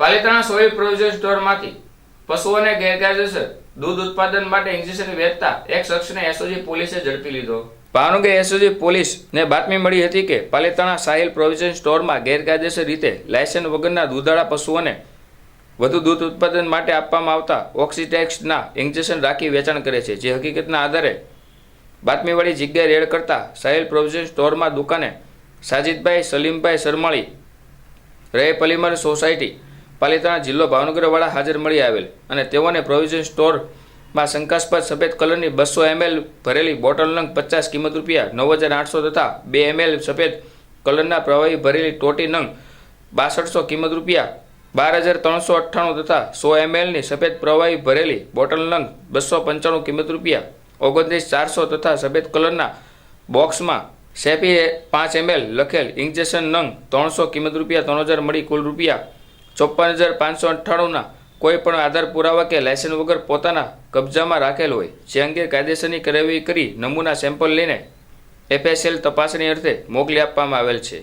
Palitana soil provision સ્ટોરમાંથી પશુઓને ગેરકાયદેસર દૂધ ઉત્પાદન માટે ઇન્જેક્શન વેચતા એક શખ્સને એસઓજી પોલીસે ઝડપી લીધો। ભાવનગર એસઓજી પોલીસને બાતમી મળી હતી કે પાલિતાણા સાહિલ પ્રોવિઝન સ્ટોરમાં ગેરકાયદેસર રીતે લાયસન્સ વગરના દૂધાળા પશુઓને વધુ દૂધ ઉત્પાદન માટે આપવામાં આવતા ઓક્સિટેક્સના ઇન્જેક્શન રાખી વેચાણ કરે છે। જે હકીકતના આધારે બાતમીવાળી જગ્યાએ રેડ કરતા સાહિલ પ્રોવિઝન સ્ટોરમાં દુકાને સાજિદભાઈ સલીમભાઈ સરમાળી રહે પલીમર સોસાયટી પાલિતાણા જિલ્લો ભાવનગરવાળા હાજર મળી આવેલ અને તેઓને પ્રોવિઝન સ્ટોરમાં શંકાસ્પદ સફેદ કલરની 200 ml ભરેલી બોટલ નંગ 50 કિંમત રૂપિયા 9,800 તથા 2 ml સફેદ કલરના પ્રવાહી ભરેલી ટોટી નંગ 6200 કિંમત રૂપિયા 12,398 તથા 100 ml ની સફેદ પ્રવાહી ભરેલી બોટલ નંગ 295 કિંમત રૂપિયા 29,400 તથા સફેદ કલરના બોક્સમાં સેફી 5 ml લખેલ ઇન્જેક્શન નંગ 300 કિંમત રૂપિયા 3,000 મળી કુલ રૂપિયા 54,598ના કોઈ પણ આધાર પુરાવા કે લાયસન્સ વગર પોતાના કબજામાં રાખેલ હોય જે અંગે કાયદેસરની કાર્યવાહી કરી નમૂના સેમ્પલ લઈને FSL તપાસણી અર્થે મોકલી આપવામાં આવેલ છે।